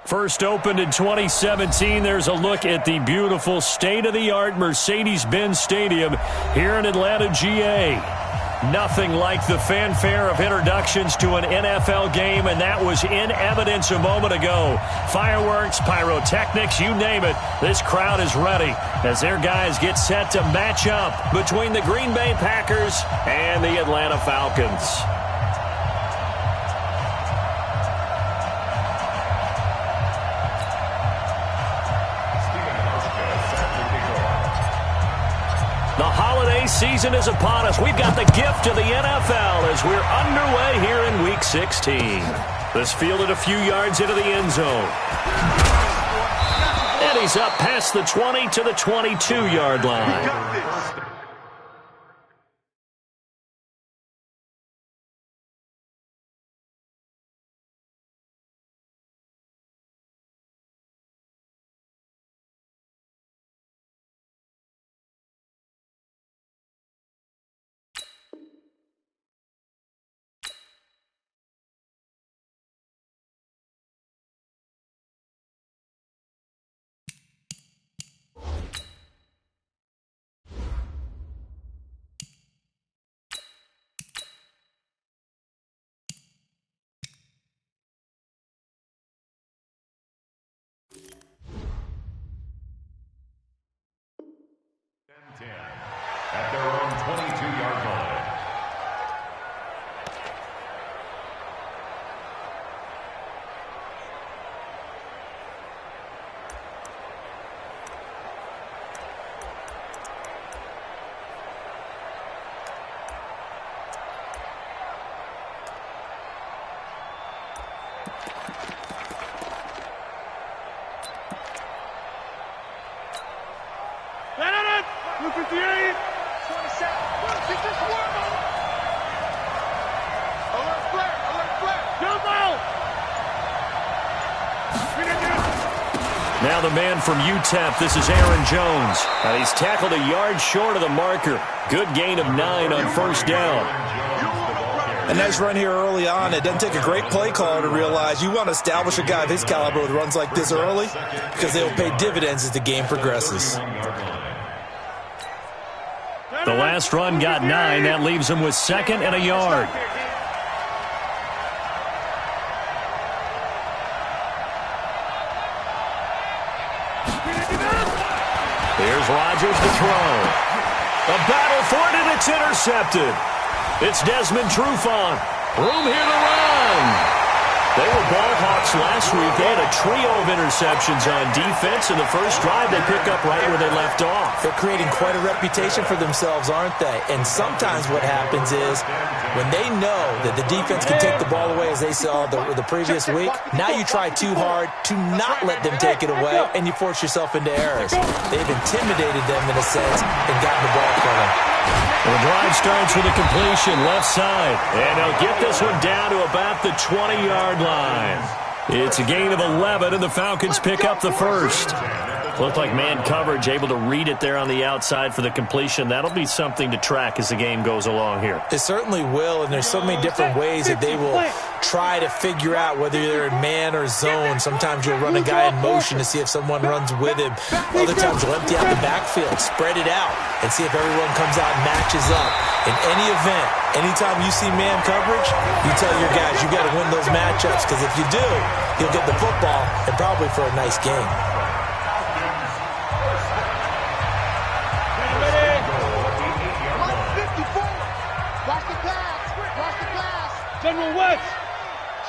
First opened in 2017, there's a look at the beautiful state-of-the-art Mercedes-Benz Stadium here in Atlanta, GA. Nothing like the fanfare of introductions to an NFL game, and that was in evidence a moment ago. Fireworks, pyrotechnics, you name it. This crowd is ready as their guys get set to match up between the Green Bay Packers and the Atlanta Falcons. The holiday season is upon us. We've got the gift of the NFL as we're underway here in Week 16. This fielded a few yards into the end zone. And he's up past the 20 to the 22-yard line. At their own 22-yard line. Now the man from UTEP, this is Aaron Jones. And he's tackled a yard short of the marker. Good gain of 9 on first down. A nice run here early on. It doesn't take a great play caller to realize you want to establish a guy of his caliber with runs like this early because they will pay dividends as the game progresses. The last run got 9. That leaves him with 2nd and a yard. Here's Rodgers to throw. A battle for it, and it's intercepted. It's Desmond Trufant. Room here to run. They were ball hawks last week. They had a trio of interceptions on defense. In the first drive, they pick up right where they left off. They're creating quite a reputation for themselves, aren't they? And sometimes what happens is when they know that the defense can take the ball away, as they saw the previous week, now you try too hard to not let them take it away, and you force yourself into errors. They've intimidated them in a sense and gotten the ball from them. Well, the drive starts with a completion left side, and they'll get this one down to about the 20-yard line. It's a gain of 11, and the Falcons pick up the first. Looked like man coverage, able to read it there on the outside for the completion. That'll be something to track as the game goes along here. It certainly will, and there's so many different ways that they will try to figure out whether they're in man or zone. Sometimes you'll run a guy in motion to see if someone runs with him. Other times you'll empty out the backfield, spread it out, and see if everyone comes out and matches up. In any event, anytime you see man coverage, you tell your guys you got to win those matchups, because if you do, you'll get the football and probably for a nice game. General West.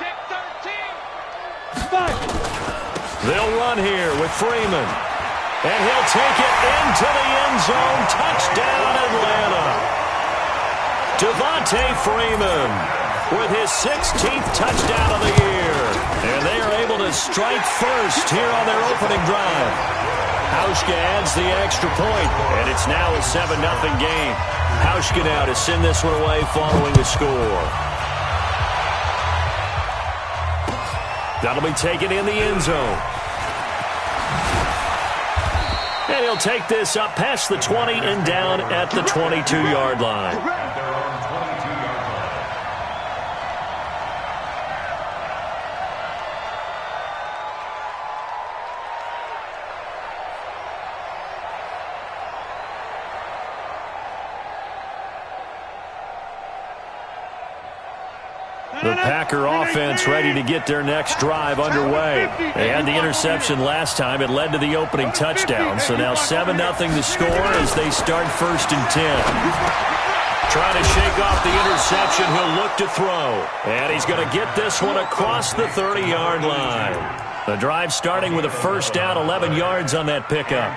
Check 13. 5. They'll run here with Freeman. And he'll take it into the end zone. Touchdown, Atlanta. Devontae Freeman with his 16th touchdown of the year. And they are able to strike first here on their opening drive. Hauschka adds the extra point, and it's now a 7-0 game. Hauschka now to send this one away following the score. That'll be taken in the end zone. And he'll take this up past the 20 and down at the 22-yard line. The Packer offense ready to get their next drive underway. They had the interception last time. It led to the opening touchdown. So now 7-0 the score as they start 1st and 10. Trying to shake off the interception. He'll look to throw. And he's going to get this one across the 30-yard line. The drive starting with a 1st down, 11 yards on that pickup.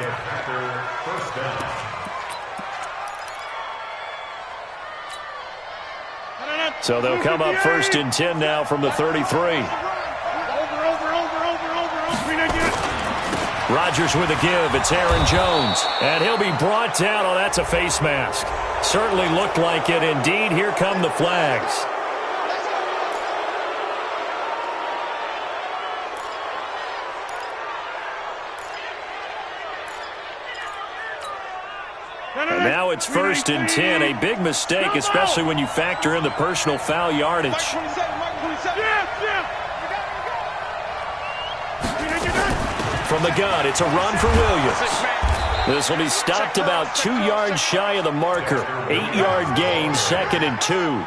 So they'll come up 1st and 10 now from the 33. Rodgers with a give. It's Aaron Jones. And he'll be brought down. Oh, that's a face mask. Certainly looked like it. Indeed, here come the flags. And now it's 1st and 10. A big mistake, especially when you factor in the personal foul yardage. From the gun, it's a run for Williams. This will be stopped about 2 yards shy of the marker. 8-yard gain, 2nd and 2.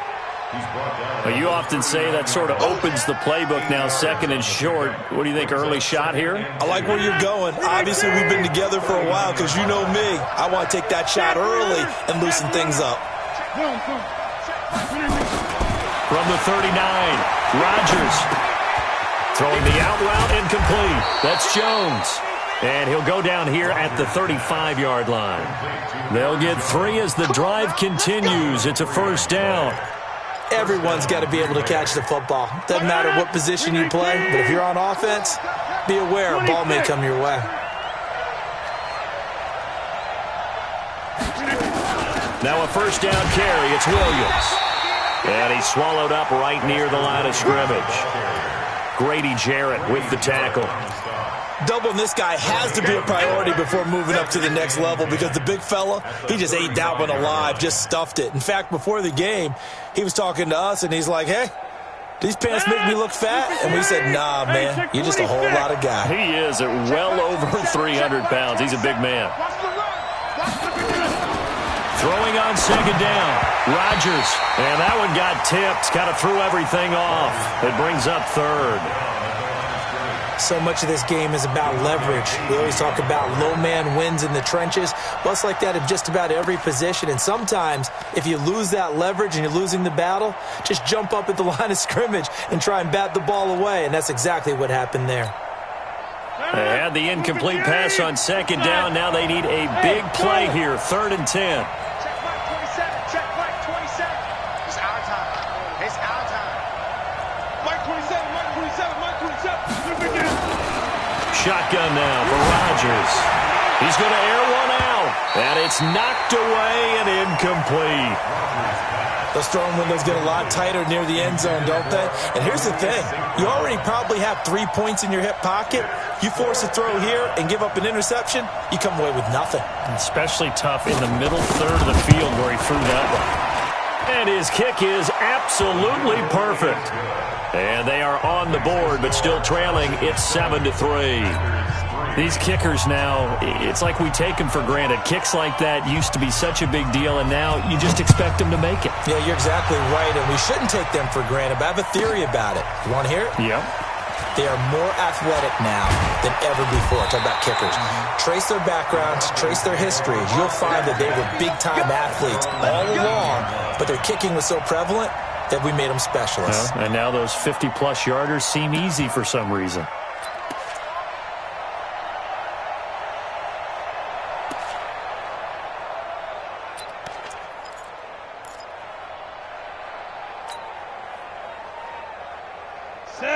Well, you often say that sort of opens the playbook now, 2nd and short. What do you think, early shot here? I like where you're going. Obviously, we've been together for a while because you know me. I want to take that shot early and loosen things up. From the 39, Rodgers throwing the out route, incomplete. That's Jones. And he'll go down here at the 35-yard line. They'll get 3 as the drive continues. It's a 1st down. Everyone's got to be able to catch the football. Doesn't matter what position you play, but if you're on offense, be aware a ball may come your way. Now a 1st down carry. It's Williams. And he's swallowed up right near the line of scrimmage. Grady Jarrett with the tackle. Doubling this guy has to be a priority before moving up to the next level because the big fella, he just ate that one alive, just stuffed it. In fact, before the game, he was talking to us, and he's like, hey, these pants make me look fat? And we said, nah, man, you're just a whole lot of guy. He is at well over 300 pounds. He's a big man. Throwing on 2nd down. Rodgers. And that one got tipped. Kind of threw everything off. It brings up 3rd. So much of this game is about leverage. We always talk about low man wins in the trenches. Well, it's like that in just about every position. And sometimes, if you lose that leverage and you're losing the battle, just jump up at the line of scrimmage and try and bat the ball away. And that's exactly what happened there. They had the incomplete pass on 2nd down. Now they need a big play here. 3rd and 10. Shotgun now for Rodgers. He's going to air one out. And it's knocked away and incomplete. Those throwing windows get a lot tighter near the end zone, don't they? And here's the thing. You already probably have 3 points in your hip pocket. You force a throw here and give up an interception, you come away with nothing. Especially tough in the middle third of the field where he threw that one. And his kick is absolutely perfect. And they are on the board, but still trailing. It's 7-3. These kickers now, it's like we take them for granted. Kicks like that used to be such a big deal, and now you just expect them to make it. Yeah, you're exactly right, and we shouldn't take them for granted, but I have a theory about it. You want to hear it? Yeah. They are more athletic now than ever before. Talk about kickers. Trace their backgrounds, trace their histories. You'll find that they were big-time athletes all along, but their kicking was so prevalent that we made them specialists. Well, and now those 50-plus yarders seem easy for some reason.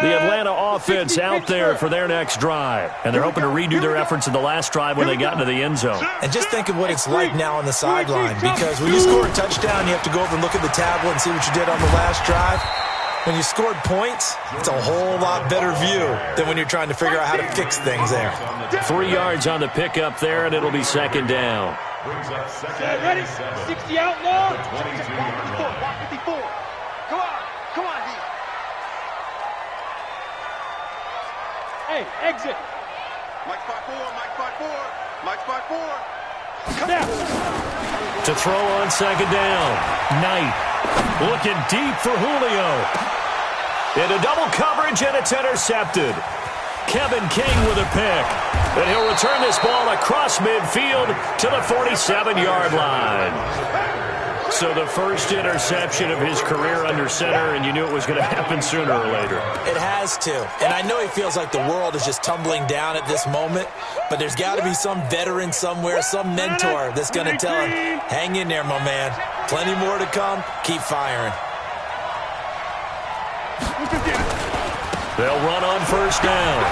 The Atlanta offense out there for their next drive. And they're hoping to redo their efforts in the last drive when they got into the end zone. And just think of what it's like now on the sideline, because when you score a touchdown, you have to go over and look at the tablet and see what you did on the last drive. When you scored points, it's a whole lot better view than when you're trying to figure out how to fix things there. 3 yards on the pickup there, and it'll be 2nd down. Ready? 60 out long. 54. Come on, D. Hey, exit. Mike 5-4. Now. To throw on 2nd down. Knight looking deep for Julio. Into double coverage, and it's intercepted. Kevin King with a pick. And he'll return this ball across midfield to the 47-yard line. So the first interception of his career under center, and you knew it was going to happen sooner or later. It has to. And I know he feels like the world is just tumbling down at this moment, but there's got to be some veteran somewhere, some mentor that's going to tell him, hang in there, my man. Plenty more to come. Keep firing. They'll run on first down.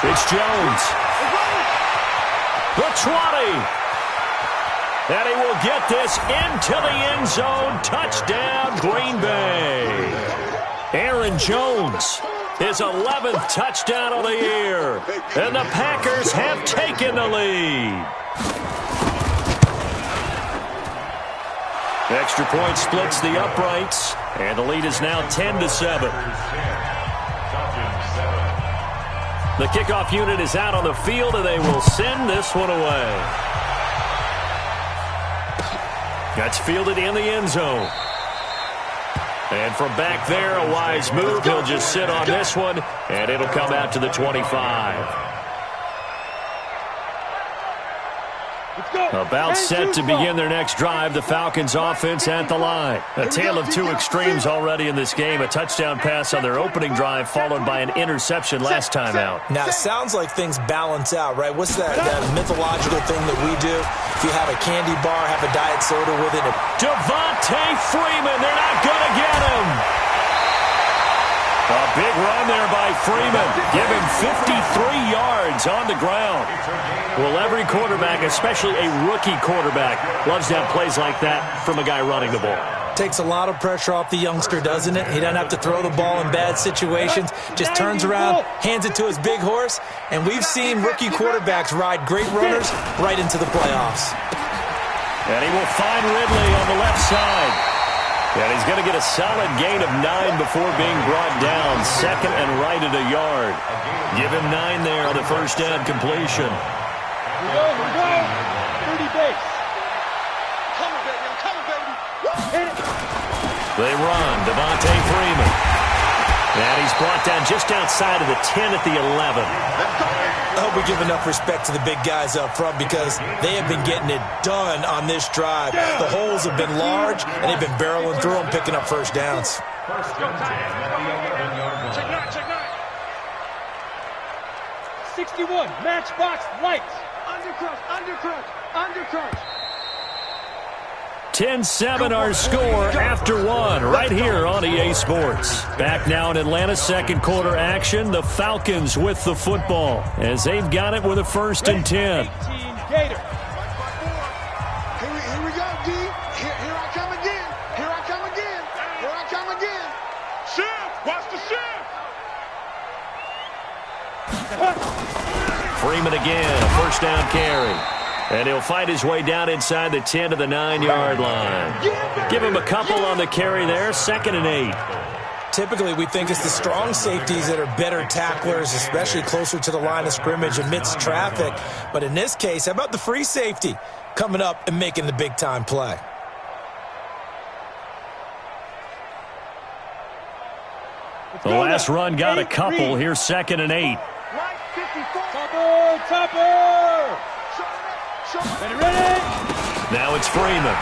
It's Jones. The 20. And he will get this into the end zone. Touchdown, Green Bay. Aaron Jones, his 11th touchdown of the year. And the Packers have taken the lead. Extra point splits the uprights. And the lead is now 10-7. The kickoff unit is out on the field, and they will send this one away. That's fielded in the end zone. And from back there, a wise move. He'll just sit on this one, and it'll come out to the 25. About set to begin their next drive, the Falcons offense at the line. A tale of two extremes already in this game. A touchdown pass on their opening drive, followed by an interception last time out. Now, it sounds like things balance out, right? What's that mythological thing that we do? If you have a candy bar, have a diet soda with it. Devontae Freeman, they're not going to get him. A big run there by Freeman. Give him 53 yards on the ground. Well, every quarterback, especially a rookie quarterback, loves to have plays like that from a guy running the ball. Takes a lot of pressure off the youngster, doesn't it? He doesn't have to throw the ball in bad situations. Just turns around, hands it to his big horse. And we've seen rookie quarterbacks ride great runners right into the playoffs. And he will find Ridley on the left side. And he's going to get a solid gain of 9 before being brought down. Second and right at a yard. Give him 9 there on the first down completion. Here we go. 30 base. Come on, baby. I'm coming, baby. Hit it. They run. Devontae Freeman. And he's brought down just outside of the 10 at the 11. I hope we give enough respect to the big guys up front because they have been getting it done on this drive. The holes have been large, and they've been barreling through them, picking up first downs. First down at the 11-yard line. Check 9. 61. Matchbox lights. Undercrush. 10-7 our score after one right here on EA Sports. Back now in Atlanta's second quarter action. The Falcons with the football as they've got it with a 1st and 10. 18 Gator. Here we go, D. Here I come again. Shift. Watch the shift. Freeman again, a first down carry. And he'll fight his way down inside the 10 to the 9-yard line. Give him a couple on the carry there, 2nd and 8. Typically, we think it's the strong safeties that are better tacklers, especially closer to the line of scrimmage amidst traffic. But in this case, how about the free safety coming up and making the big-time play? The last run got a couple. Here's 2nd and 8. Topper. Ready. Now it's Freeman.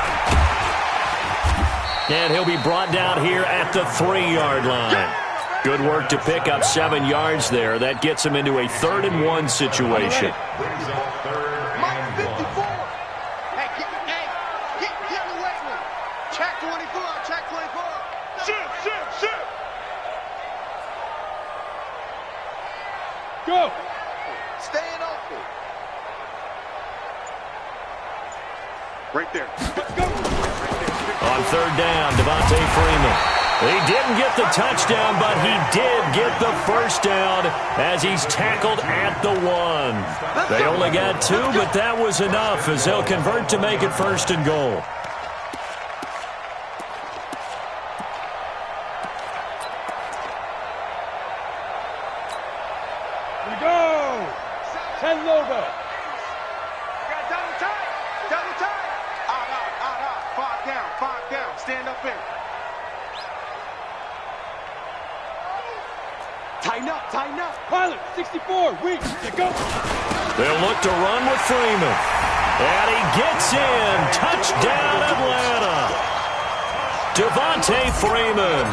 And he'll be brought down here at the 3-yard line. Good work to pick up 7 yards there. That gets him into a 3rd and 1 situation. Brings up 3rd and 1. Hey, get away from me. Check 24. Shift. Go. Staying open. Right there. On 3rd down, Devontae Freeman. He didn't get the touchdown, but he did get the first down as he's tackled at the 1. They only got 2, but that was enough as they'll convert to make it 1st and goal. Here we go. 10 logo. Double time. Out. 5 down. Stand up in. Tighten up. Pilot, 64, weak. Go. They'll look to run with Freeman. And he gets in. Touchdown, Atlanta. Devontae Freeman.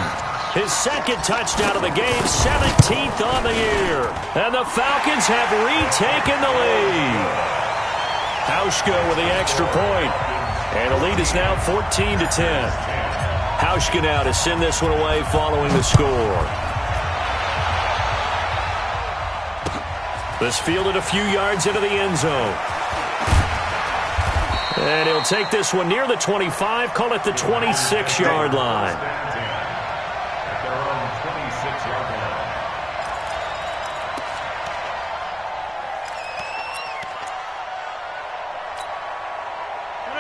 His second touchdown of the game, 17th on the year. And the Falcons have retaken the lead. Hauschka with the extra point. And the lead is now 14-10. Hauschka now to send this one away following the score. This fielded a few yards into the end zone. And he'll take this one near the 25, call it the 26-yard line. At their own 26-yard line.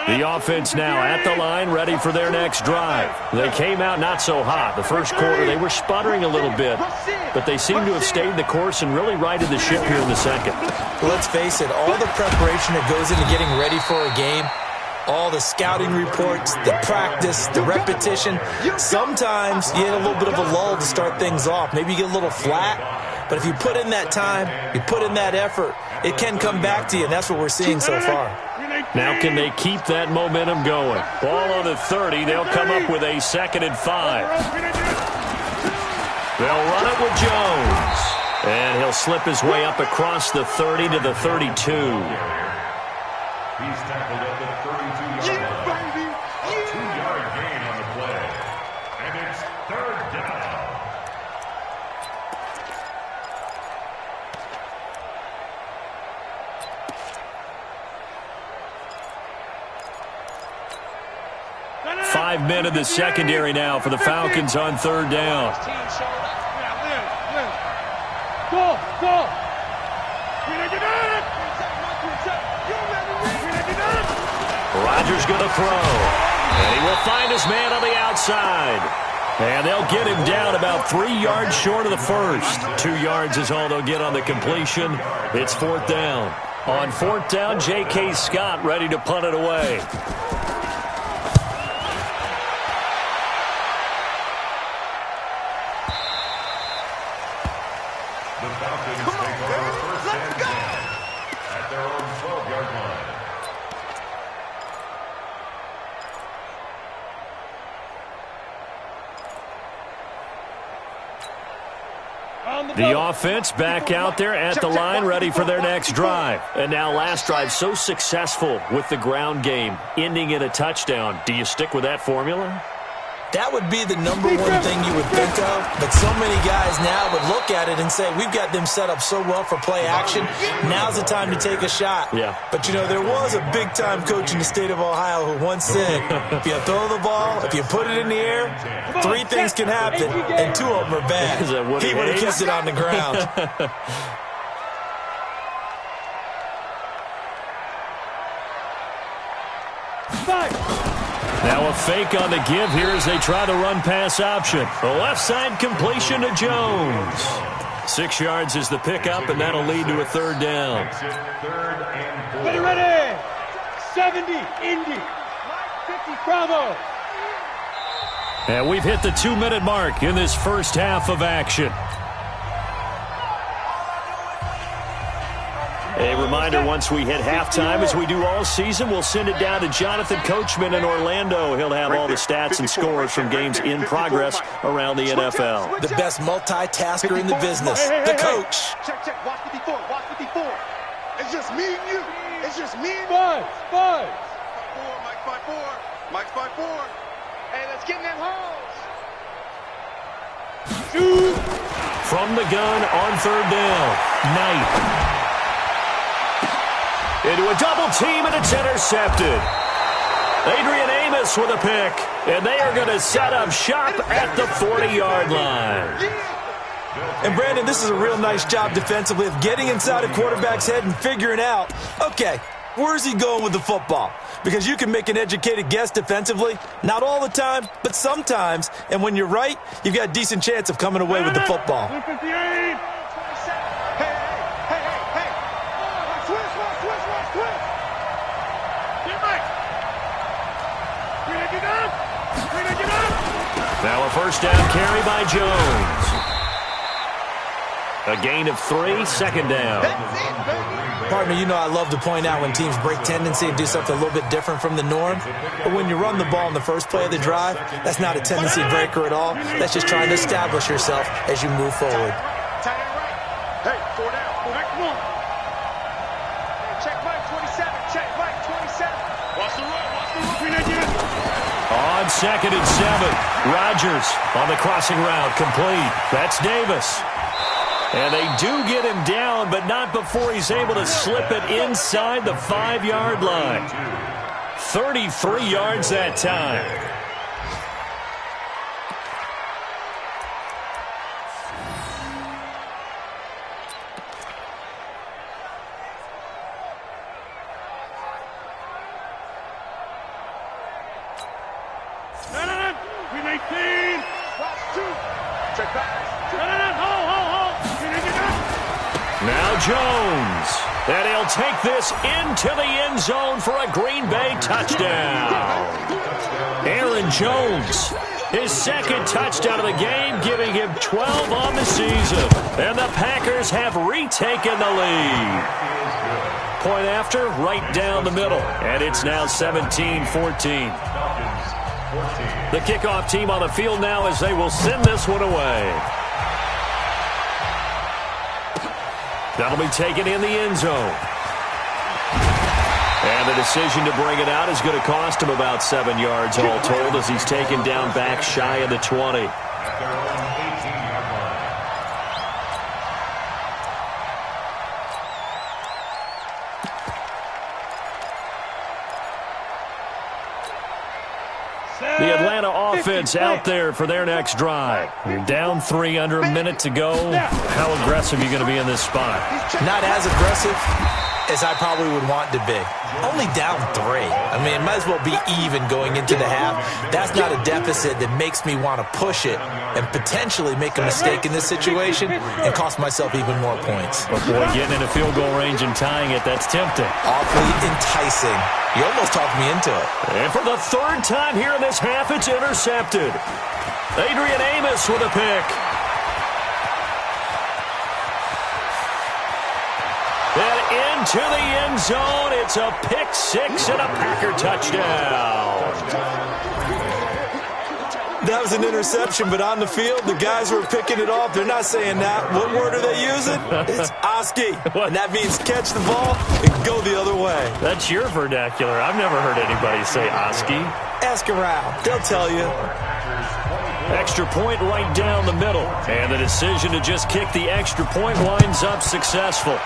The offense now at the line, ready for their next drive. They came out not so hot. The first quarter, they were sputtering a little bit, but they seem to have stayed the course and really righted the ship here in the second. Let's face it, all the preparation that goes into getting ready for a game, all the scouting reports, the practice, the repetition, sometimes you get a little bit of a lull to start things off. Maybe you get a little flat, but if you put in that time, you put in that effort, it can come back to you, and that's what we're seeing so far. Now can they keep that momentum going? Ball on the 30. They'll come up with a 2nd and 5. They'll run it with Jones. And he'll slip his way up across the 30 to the 32. He's tackled at the 32-yard line. A 2-yard gain on the play. And it's 3rd down. Five men in the secondary now for the Falcons on 3rd down. Go, go. Rodgers going to throw. And he will find his man on the outside. And they'll get him down about 3 yards short of the first. 2 yards is all they'll get on the completion. It's 4th down. On 4th down, J.K. Scott ready to punt it away. The Falcons take over 1st and 10 at their own 12-yard line. The offense back out there at the line, ready for their next drive. And now last drive so successful with the ground game, ending in a touchdown. Do you stick with that formula? That would be the number one thing you would think of, but so many guys now would look at it and say, we've got them set up so well for play action, now's the time to take a shot. Yeah. But, you know, there was a big-time coach in the state of Ohio who once said, if you throw the ball, if you put it in the air, 3 things can happen, and 2 of them are bad. He would have kept it on the ground. Now a fake on the give here as they try to run pass option. The left side completion to Jones. 6 yards is the pickup, and that'll lead to a 3rd down. 3rd and 4. Ready, ready. 70, Indy. 50, Bravo. And we've hit the 2-minute mark in this first half of action. A reminder, once we hit halftime, as we do all season, we'll send it down to Jonathan Coachman in Orlando. He'll have all the stats and scores from games in progress around the NFL. The best multitasker in the business, the coach. Check, check. Watch 54. Watch 54. It's just me and you. It's just me and you. 5, 5. Mike's by 4. Mike's by 4. Hey, let's get in them holes. Shoot. From the gun on 3rd down, Knight. Into a double team, and it's intercepted. Adrian Amos with a pick, and they are going to set up shop at the 40-yard line. And, Brandon, this is a real nice job defensively of getting inside a quarterback's head and figuring out, okay, where's he going with the football? Because you can make an educated guess defensively, not all the time, but sometimes. And when you're right, you've got a decent chance of coming away with the football. 58. Now a 1st down carry by Jones. A gain of 3, second down. Partner, you know I love to point out when teams break tendency and do something a little bit different from the norm. But when you run the ball in the first play of the drive, that's not a tendency breaker at all. That's just trying to establish yourself as you move forward. Hey, 4 down. Come on. Check Mike 27. Check Mike 27. Watch the run. On 2nd and 7, Rodgers on the crossing route, complete. That's Davis. And they do get him down, but not before he's able to slip it inside the 5-yard line. 33 yards that time. Now Jones. And he'll take this into the end zone for a Green Bay touchdown. Aaron Jones, his 2nd touchdown of the game, giving him 12 on the season. And the Packers have retaken the lead. Point after, right down the middle. And it's now 17-14. The kickoff team on the field now as they will send this one away. That'll be taken in the end zone. And the decision to bring it out is going to cost him about 7 yards all told as he's taken down back shy of the 20. The Atlanta offense out there for their next drive. You're down 3, under a minute to go. How aggressive are you going to be in this spot? Not as aggressive as I probably would want to be. Only down 3. I mean, it might as well be even going into the half. That's not a deficit that makes me want to push it and potentially make a mistake in this situation and cost myself even more points. But boy, getting into field goal range and tying it, that's tempting. Awfully enticing. You almost talked me into it. And for the 3rd time here in this half, it's intercepted. Adrian Amos with a pick. And into the end zone, it's a pick 6 and a Packer touchdown. That was an interception, but on the field, the guys who are picking it off, they're not saying that. What word are they using? It's Oski. And that means catch the ball and go the other way. That's your vernacular. I've never heard anybody say Oski. Ask around. They'll tell you. Extra point right down the middle. And the decision to just kick the extra point winds up successful.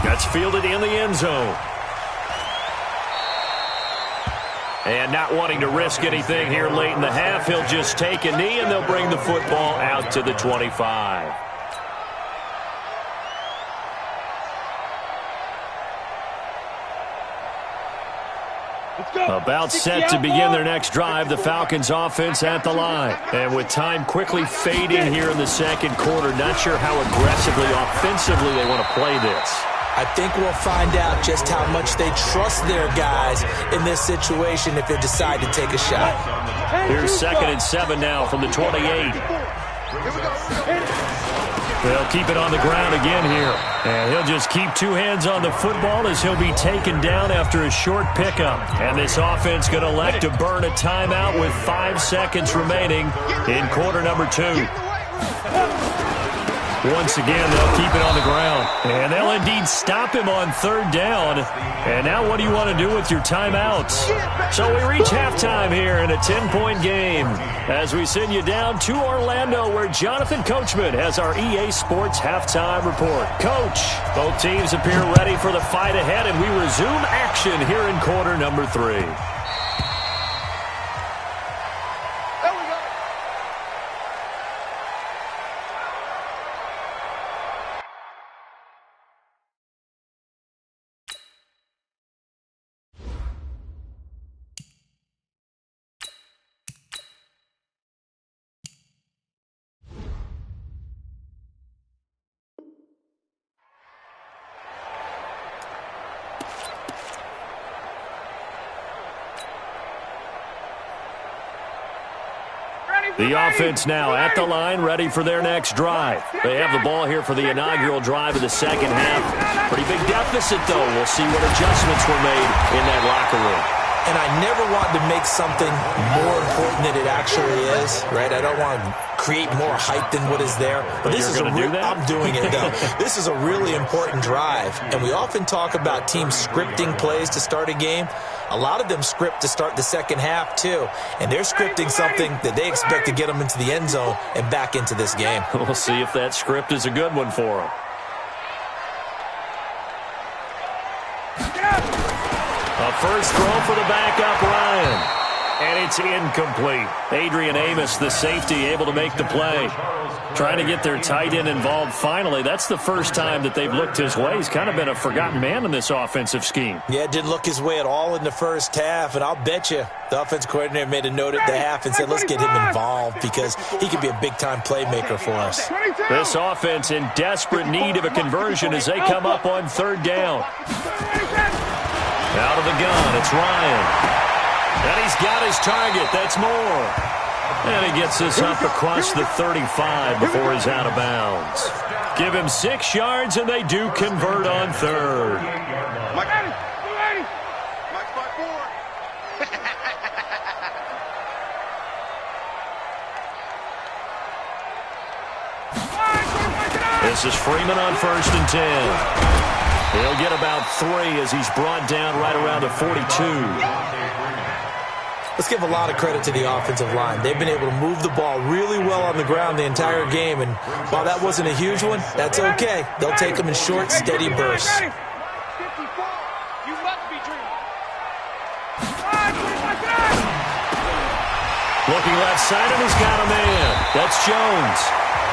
That's fielded in the end zone. And not wanting to risk anything here late in the half, he'll just take a knee and they'll bring the football out to the 25. About set to begin their next drive, the Falcons offense at the line. And with time quickly fading here in the 2nd quarter, not sure how aggressively, offensively they want to play this. I think we'll find out just how much they trust their guys in this situation if they decide to take a shot. Here's 2nd and 7 now from the 28. They'll keep it on the ground again here. And he'll just keep 2 hands on the football as he'll be taken down after a short pickup. And this offense going to elect to burn a timeout with 5 seconds remaining in quarter number 2. Once again, they'll keep it on the ground. And they'll indeed stop him on 3rd down. And now what do you want to do with your timeouts? So we reach halftime here in a 10-point game as we send you down to Orlando where Jonathan Coachman has our EA Sports halftime report. Coach, both teams appear ready for the fight ahead, and we resume action here in quarter number 3. The offense now at the line, ready for their next drive. They have the ball here for the inaugural drive of the second half. Pretty big deficit, though. We'll see what adjustments were made in that locker room. And I never want to make something more important than it actually is, right? I don't want to create more hype than what is there. But this is I'm doing it, though. This is a really important drive. And we often talk about teams scripting plays to start a game. A lot of them script to start the second half, too. And they're scripting something that they expect to get them into the end zone and back into this game. We'll see if that script is a good one for them. A first throw for the backup, Ryan. And it's incomplete. Adrian Amos, the safety, able to make the play. Trying to get their tight end involved finally. That's the first time that they've looked his way. He's kind of been a forgotten man in this offensive scheme. Yeah, it didn't look his way at all in the first half. And I'll bet you the offense coordinator made a note at the half and said, let's get him involved because he could be a big-time playmaker for us. This offense in desperate need of a conversion as they come up on third down. Out of the gun, it's Ryan. And he's got his target. That's Moore. And he gets this up across the 35 before he's out of bounds. Give him 6 yards, and they do convert on third. This is Freeman on 1st and 10. He'll get about 3 as he's brought down right around the 42. Let's give a lot of credit to the offensive line. They've been able to move the ball really well on the ground the entire game, and while that wasn't a huge one, that's okay. They'll take them in short, steady bursts. Looking left side, and he's got a man. That's Jones.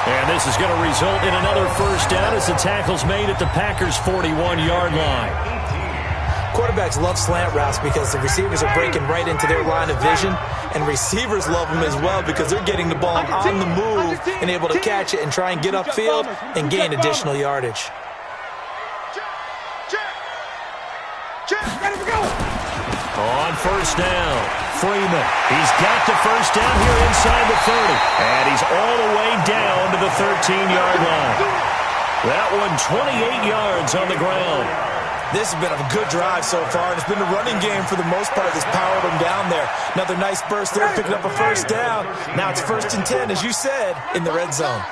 And this is going to result in another first down as the tackle's made at the Packers' 41-yard line. Quarterbacks love slant routes because the receivers are breaking right into their line of vision, and receivers love them as well because they're getting the ball on the move and able to catch it and try and get upfield and gain additional yardage. On first down, Freeman. He's got the first down here inside the 30. And he's all the way down to the 13-yard line. That one 28 yards on the ground. This has been a good drive so far, and it's been the running game for the most part that's powered them down there. Another nice burst there, picking up a first down. Now it's 1st and 10, as you said, in the red zone.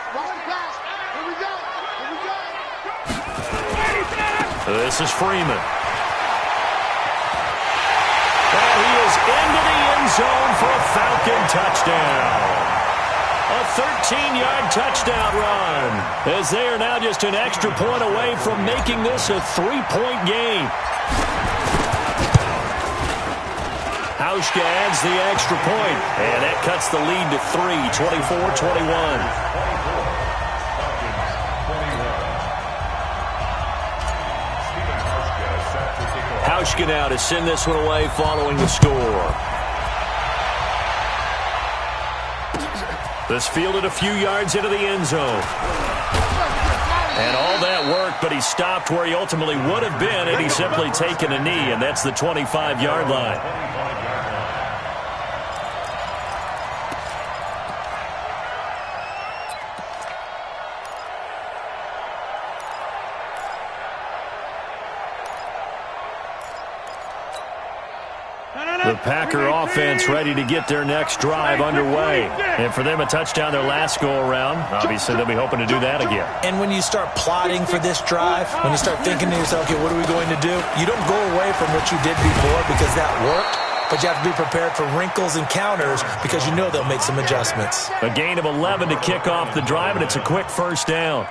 This is Freeman. And he is into the end zone for a Falcon touchdown. A 13-yard touchdown run, as they are now just an extra point away from making this a 3-point game. Hauschka adds the extra point, and that cuts the lead to 3, 24-21. Hauschka now to send this one away following the score. This fielded a few yards into the end zone. And all that worked, but he stopped where he ultimately would have been had he simply taken a knee, and that's the 25-yard line. The Packer offense ready to get their next drive underway. And for them, a touchdown their last go-around. Obviously, they'll be hoping to do that again. And when you start plotting for this drive, when you start thinking to yourself, okay, what are we going to do? You don't go away from what you did before because that worked. But you have to be prepared for wrinkles and counters because you know they'll make some adjustments. A gain of 11 to kick off the drive, and it's a quick first down.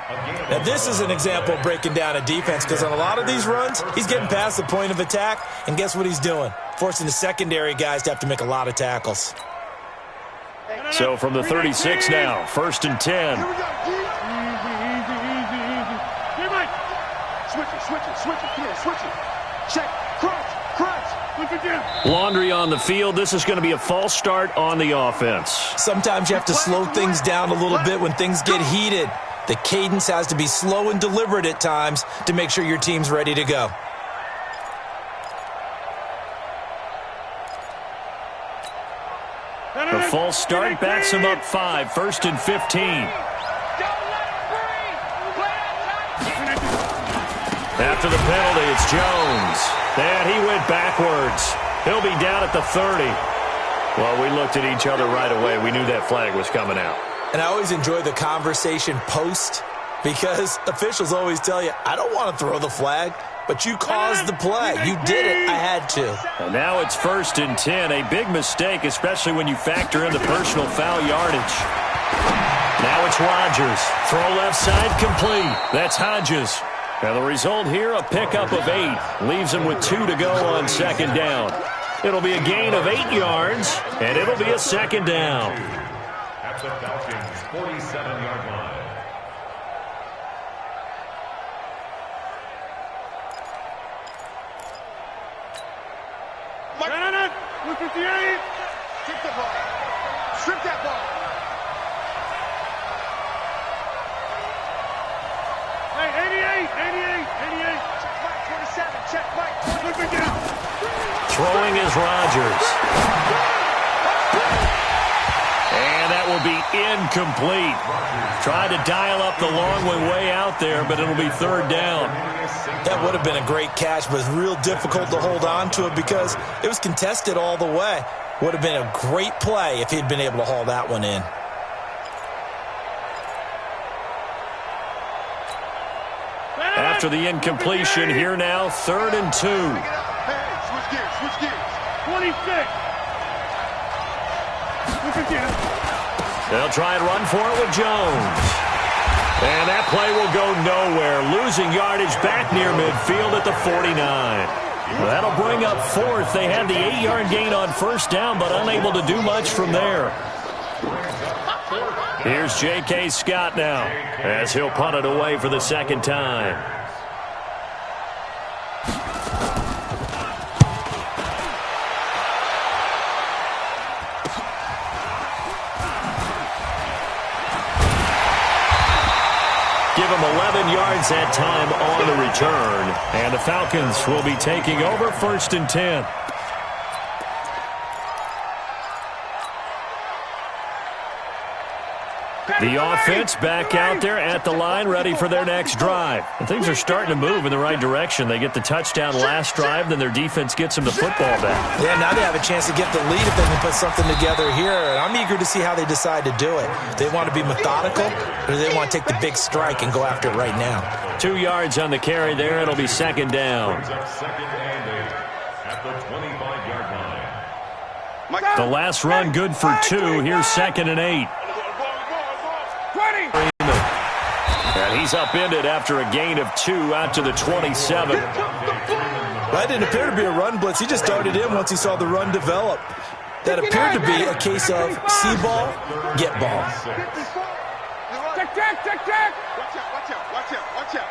Now, this is an example of breaking down a defense because on a lot of these runs, he's getting past the point of attack, and guess what he's doing? Forcing the secondary guys to have to make a lot of tackles. So from the 36 now, 1st and 10. Switch it. Come here, switch it. Check. Crunch. Laundry on the field. This is going to be a false start on the offense. Sometimes you have to slow things down a little bit when things get heated. The cadence has to be slow and deliberate at times to make sure your team's ready to go. A false start backs him up 5, 1st and 15. After the penalty, it's Jones. And he went backwards. He'll be down at the 30. Well, we looked at each other right away. We knew that flag was coming out. And I always enjoy the conversation post because officials always tell you, I don't want to throw the flag, but you caused the play. You did it. I had to. And now it's 1st and 10. A big mistake, especially when you factor in the personal foul yardage. Now it's Rodgers. Throw left side complete. That's Hodges. And the result here, a pickup of 8. Leaves him with 2 to go on 2nd down. It'll be a gain of 8 yards, and it'll be a 2nd down. At the Falcons' 47-yard line. Look at the 8. Strip the ball. Strip that ball. Hey, 88. Check Mike 27. Check Mike 27. Look again. Throwing is Rodgers. And that will be incomplete. Tried to dial up the long way out there, but it'll be 3rd down. That would have been a great catch, but it's real difficult to hold on to it because it was contested all the way. Would have been a great play if he'd been able to haul that one in. After the incompletion, here now, 3rd and 2. Switch gears. 26. Look again. They'll try and run for it with Jones. And that play will go nowhere. Losing yardage back near midfield at the 49. Well, that'll bring up 4th. They had the 8-yard gain on 1st down, but unable to do much from there. Here's J.K. Scott now, as he'll punt it away for the 2nd time. Give him 11 yards that time on the return. And the Falcons will be taking over 1st and 10. The offense back out there at the line, ready for their next drive. And things are starting to move in the right direction. They get the touchdown last drive, then their defense gets them the football back. Yeah, now they have a chance to get the lead if they can put something together here. And I'm eager to see how they decide to do it. Do they want to be methodical, or do they want to take the big strike and go after it right now? 2 yards on the carry there. It'll be 2nd down. Brings up 2nd and 8 at the 25-yard line. The last run good for 2. Here's 2nd and 8. And he's upended after a gain of 2 out to the 27. That didn't appear to be a run blitz. He just darted in once he saw the run develop. That appeared to be a case of see ball, get ball. Check. Watch out.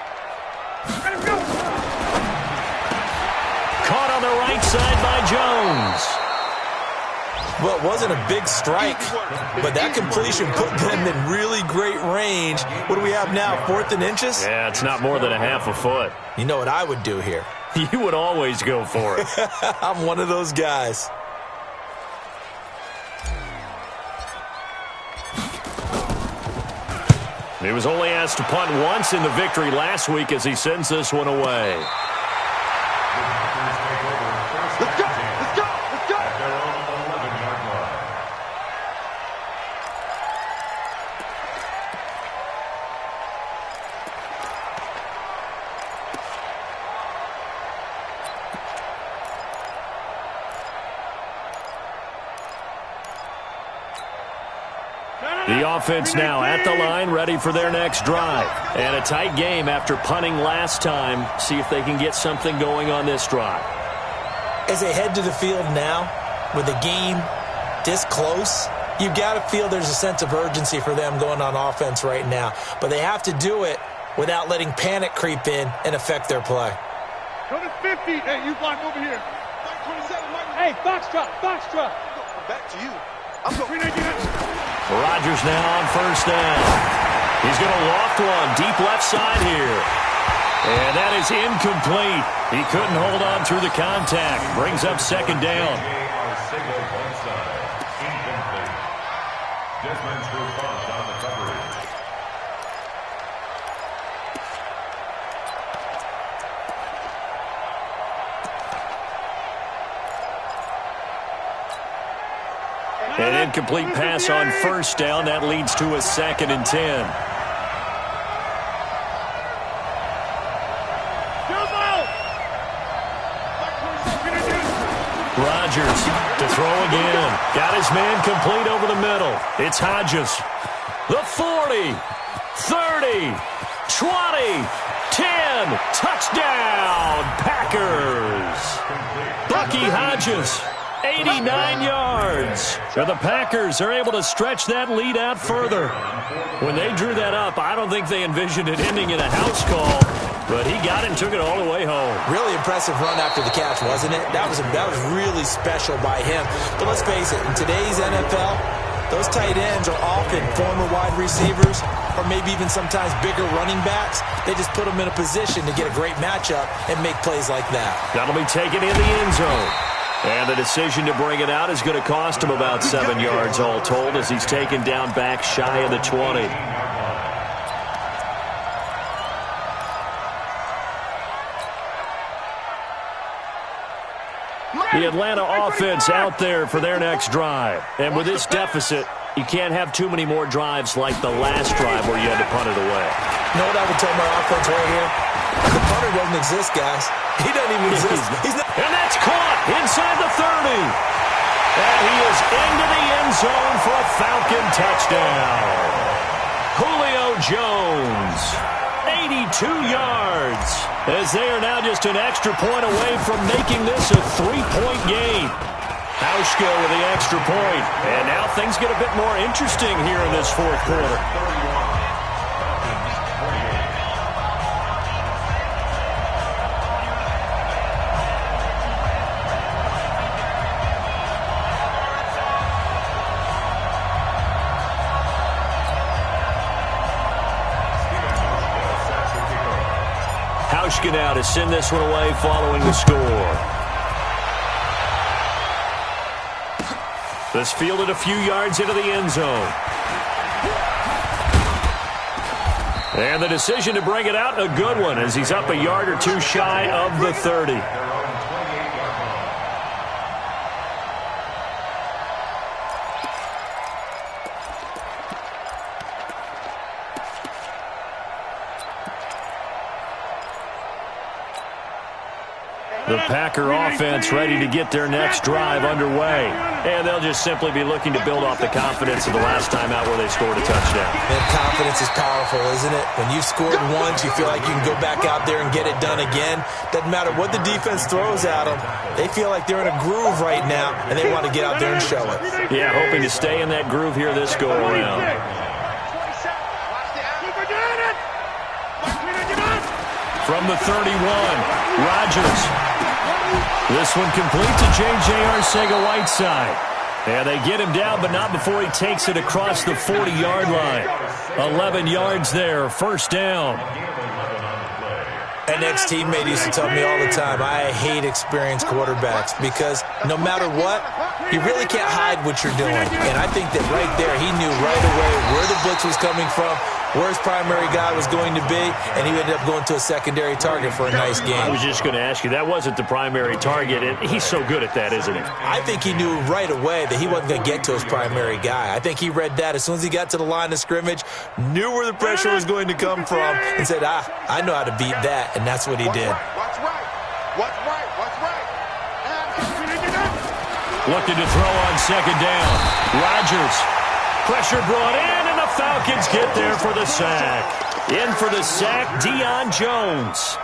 Let him go. Caught on the right side by Jones. Well, it wasn't a big strike, but that completion put them in really great range. What do we have now, 4th and inches? Yeah, it's not more than a half a foot. You know what I would do here? You would always go for it. I'm one of those guys. He was only asked to punt once in the victory last week as he sends this one away. Let's go. At their own 11-yard line. The offense now at the line, ready for their next drive. And a tight game after punting last time. See if they can get something going on this drive. As they head to the field now, with the game this close, you've got to feel there's a sense of urgency for them going on offense right now. But they have to do it without letting panic creep in and affect their play. Go to 50. Hey, you block over here. Mike 27, Mike. Hey, box truck. Back to you. I'm going. Rodgers now on 1st down. He's going to loft one deep left side here. And that is incomplete. He couldn't hold on through the contact. Brings up 2nd down. Our single one side. Incomplete. An incomplete pass on first down. That leads to a 2nd and 10. Rodgers to throw again. Got his man complete over the middle. It's Hodges. The 40, 30, 20, 10. Touchdown, Packers. Bucky Hodges, 89 yards. So the Packers are able to stretch that lead out further. When they drew that up, I don't think they envisioned it ending in a house call. But he got it and took it all the way home. Really impressive run after the catch, wasn't it? That was really special by him. But let's face it, in today's NFL, those tight ends are often former wide receivers or maybe even sometimes bigger running backs. They just put them in a position to get a great matchup and make plays like that. That'll be taken in the end zone. And the decision to bring it out is going to cost him about 7 yards all told as he's taken down back shy of the 20. The Atlanta offense out there for their next drive. And with this deficit, you can't have too many more drives like the last drive where you had to punt it away. You know what I would tell my offense right here? The punter doesn't exist, guys. He doesn't even exist. He's not. And that's caught inside the 30. And he is into the end zone for a Falcon touchdown. Julio Jones, 82 yards, as they are now just an extra point away from making this a 3-point game. Hauschka with the extra point. And now things get a bit more interesting here in this fourth quarter. Hauschka now to send this one away following the score. This fielded a few yards into the end zone. And the decision to bring it out, a good one, as he's up a yard or two shy of the 30. The Packer offense ready to get their next drive underway. And they'll just simply be looking to build off the confidence of the last time out where they scored a touchdown. And confidence is powerful, isn't it? When you've scored once, you feel like you can go back out there and get it done again. Doesn't matter what the defense throws at them. They feel like they're in a groove right now, and they want to get out there and show it. Yeah, hoping to stay in that groove here this go-around. From the 31, Rodgers. This one complete to J.J. Arcega-Whiteside. And they get him down, but not before he takes it across the 40-yard line. 11 yards there, first down. An ex-teammate used to tell me all the time, I hate experienced quarterbacks because no matter what, you really can't hide what you're doing. And I think that right there, he knew right away where the blitz was coming from, where his primary guy was going to be, and he ended up going to a secondary target for a nice game. I was just going to ask you, that wasn't the primary target, and he's so good at that, isn't he? I think he knew right away that he wasn't going to get to his primary guy. I think he read that as soon as he got to the line of scrimmage, knew where the pressure was going to come from, and said, I know how to beat that, and that's what he did. What's right? What's right? What's right? Looking to throw on second down. Rodgers. Pressure brought in, and the Falcons get there for the sack. In for the sack, Deion Jones.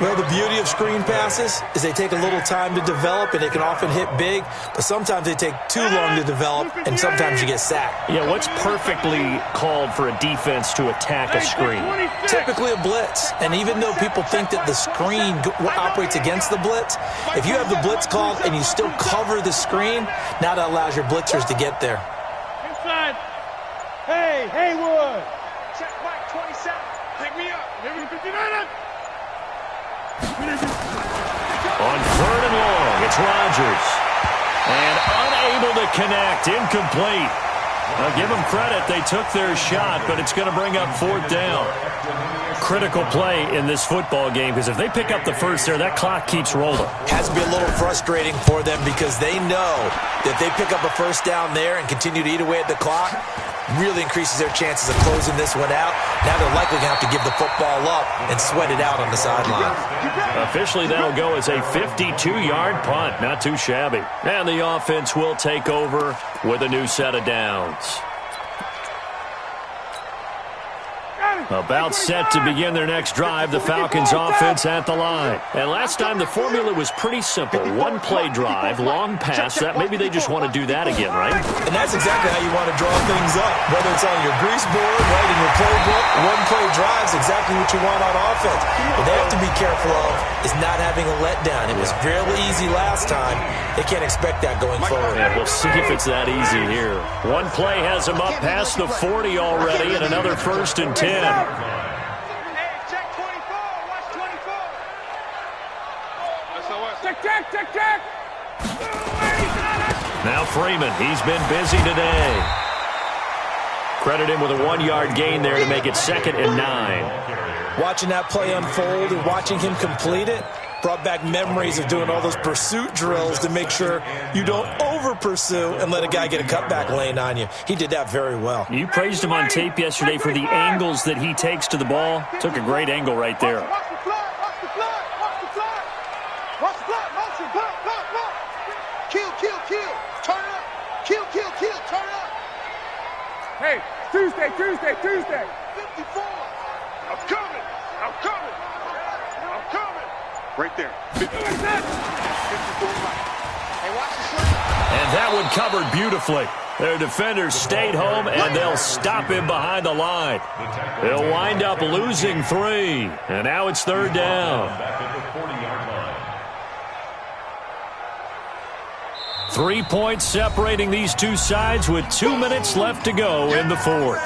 Well, the beauty of screen passes is they take a little time to develop, and they can often hit big, but sometimes they take too long to develop, and sometimes you get sacked. Yeah, what's perfectly called for a defense to attack a screen? Typically a blitz, and even though people think that the screen operates against the blitz, if you have the blitz called and you still cover the screen, now that allows your blitzers to get there. Inside. Hey, Haywood. Check Mike 27. Pick me up. On third and long, it's Rodgers. And unable to connect, incomplete. I'll give them credit. They took their shot, but it's going to bring up 4th down. Critical play in this football game, because if they pick up the first there, that clock keeps rolling. Has to be a little frustrating for them because they know that if they pick up a first down there and continue to eat away at the clock, really increases their chances of closing this one out. Now they're likely going to have to give the football up and sweat it out on the sideline. Officially, that'll go as a 52-yard punt. Not too shabby. And the offense will take over with a new set of downs. About set to begin their next drive, the Falcons offense at the line. And last time the formula was pretty simple. One play drive, long pass. That maybe they just want to do that again, right? And that's exactly how you want to draw things up. Whether it's on your grease board, right, in your playbook, one play drive is exactly what you want on offense. What they have to be careful of is not having a letdown. It was fairly easy last time. They can't expect that going forward. Yeah, we'll see if it's that easy here. One play has them up past the 40 already, and another 1st and 10. Hey, check 24. Watch 24. Check. Now Freeman, he's been busy today. Credit him with a 1-yard gain there to make it 2nd and 9. Watching that play unfold and watching him complete it brought back memories of doing all those pursuit drills to make sure you don't over-pursue and let a guy get a cutback lane on you. He did that very well. You praised him on tape yesterday for the angles that he takes to the ball. Took a great angle right there. Watch the fly. Motion. Block. Kill. Turn it up. Kill. Turn it up. Hey, Tuesday. 54. I'm coming. Right there. 54 right. Hey, watch the slip. And that one covered beautifully. Their defenders stayed home, and they'll stop him behind the line. They'll wind up losing 3. And now it's 3rd down. 3 points separating these two sides with 2 minutes left to go in the 4th.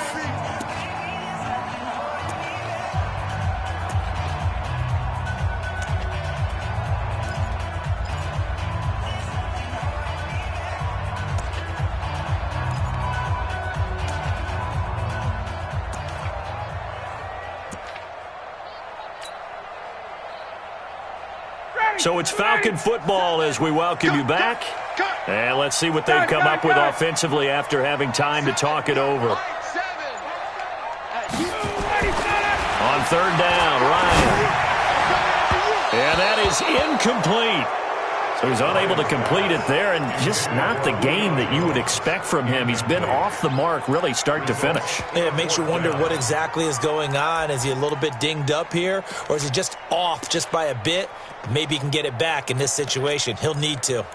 So it's Falcon football as we welcome you back. And let's see what they've come up with offensively after having time to talk it over. On 3rd down, Ryan. And that is incomplete. So he's unable to complete it there, and just not the game that you would expect from him. He's been off the mark really start to finish. Yeah, it makes you wonder what exactly is going on. Is he a little bit dinged up here, or is he just off just by a bit? Maybe he can get it back in this situation. He'll need to.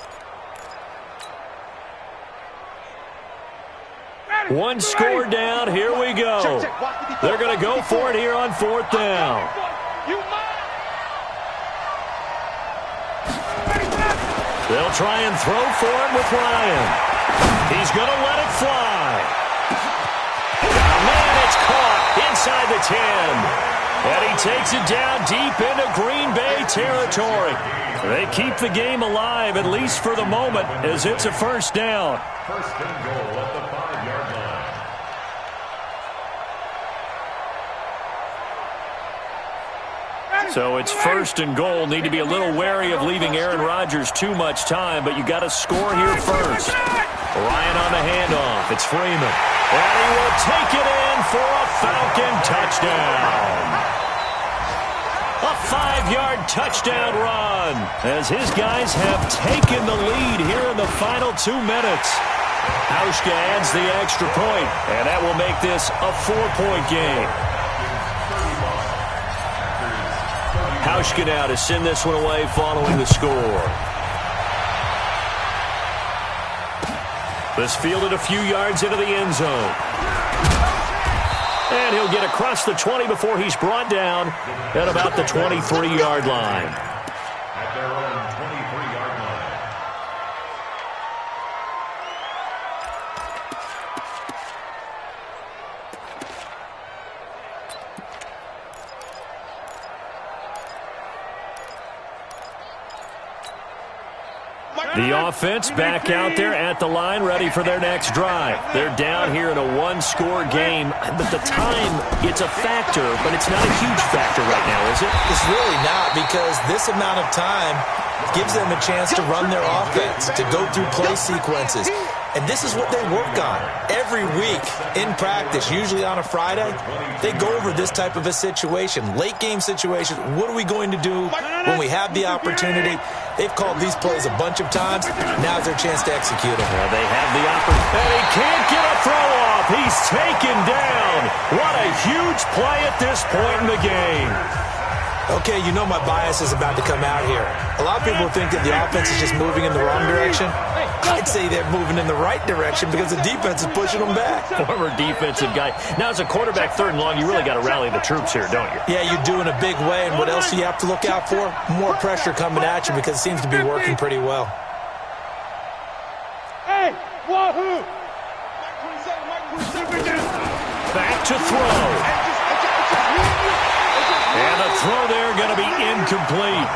One score down. Here we go. They're going to go for it here on 4th down. They'll try and throw for it with Ryan. He's going to let it fly. Man, it's caught inside the 10. And he takes it down deep into Green Bay territory. They keep the game alive, at least for the moment, as it's a 1st down. 1st and goal at the 5-yard line. So it's 1st and goal. Need to be a little wary of leaving Aaron Rodgers too much time, but you got to score here first. Ryan on the handoff. It's Freeman. And he will take it in for a Falcon touchdown. A 5-yard touchdown run as his guys have taken the lead here in the final 2 minutes. Hauschka adds the extra point, and that will make this a 4-point game. Hauschka now to send this one away following the score. This fielded a few yards into the end zone. And he'll get across the 20 before he's brought down at about the 23-yard line. At their own 23-yard line. The offense back out there at the line, ready for their next drive. They're down here in a one-score game, but the time, it's a factor, but it's not a huge factor right now, is it? It's really not, because this amount of time gives them a chance to run their offense, to go through play sequences. And this is what they work on every week in practice, usually on a Friday. They go over this type of a situation, late game situation. What are we going to do when we have the opportunity? They've called these plays a bunch of times. Now's their chance to execute them. Well, they have the opportunity. And he can't get a throw off. He's taken down. What a huge play at this point in the game. Okay, you know my bias is about to come out here. A lot of people think that the offense is just moving in the wrong direction. I'd say they're moving in the right direction because the defense is pushing them back. Former defensive guy. Now, as a quarterback, 3rd and long, you really got to rally the troops here, don't you? Yeah, you do in a big way. And what else do you have to look out for? More pressure coming at you because it seems to be working pretty well. Hey, wahoo! Back to throw. And the throw there going to be incomplete.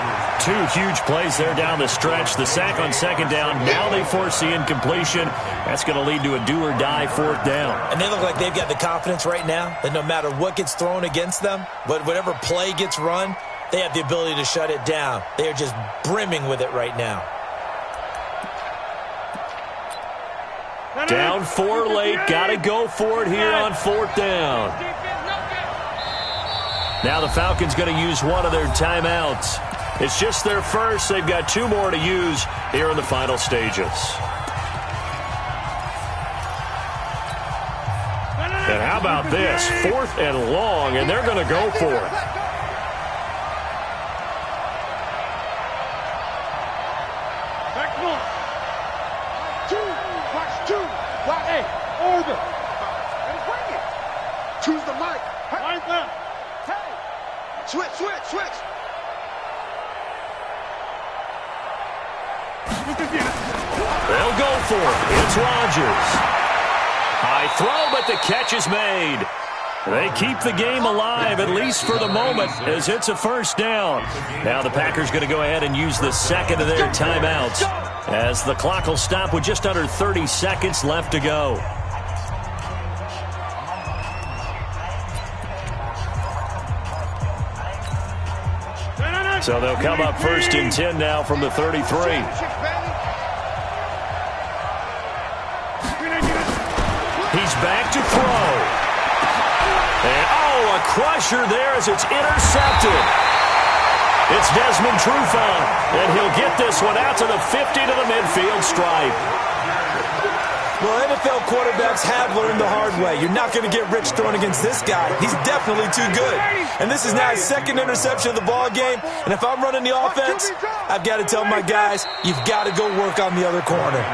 2 huge plays there down the stretch. The sack on 2nd down. Now they force the incompletion. That's going to lead to a do-or-die 4th down. And they look like they've got the confidence right now that no matter what gets thrown against them, but whatever play gets run, they have the ability to shut it down. They are just brimming with it right now. Down 4 late. Got to go for it here on 4th down. Now the Falcons going to use one of their timeouts. It's just their first. They've got 2 more to use here in the final stages. And how about this? 4th and long, and they're going to go for it. Back one. 2, watch 2. Watch, hey, order. And bring it. Choose the mic. Line left. Hey. Switch. They'll go for it. It's Rodgers. High throw, but the catch is made. They keep the game alive, at least for the moment, as it's a 1st down. Now the Packers going to go ahead and use the 2nd of their timeouts, as the clock will stop with just under 30 seconds left to go. So they'll come up 1st and 10 now from the 33. He's back to throw. And, a crusher there as it's intercepted. It's Desmond Trufant, and he'll get this one out to the 50 to the midfield stripe. Well, NFL quarterbacks have learned the hard way. You're not going to get rich throwing against this guy. He's definitely too good. And this is now his 2nd interception of the ball game. And if I'm running the offense, I've got to tell my guys, you've got to go work on the other corner.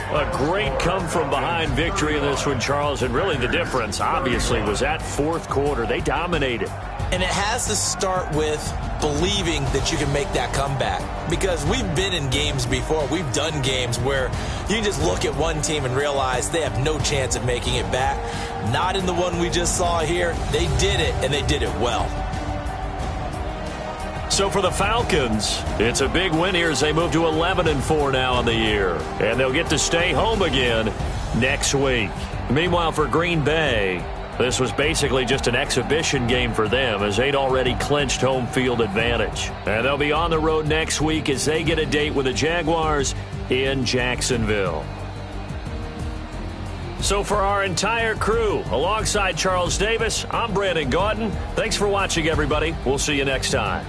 A great come-from-behind victory in this one, Charles, and really the difference, obviously, was that 4th quarter. They dominated. And it has to start with believing that you can make that comeback. Because we've been in games before. We've done games where you can just look at one team and realize they have no chance of making it back. Not in the one we just saw here. They did it, and they did it well. So for the Falcons, it's a big win here as they move to 11-4 now on the year. And they'll get to stay home again next week. Meanwhile, for Green Bay, this was basically just an exhibition game for them as they'd already clinched home field advantage. And they'll be on the road next week as they get a date with the Jaguars in Jacksonville. So for our entire crew, alongside Charles Davis, I'm Brandon Gaudin. Thanks for watching, everybody. We'll see you next time.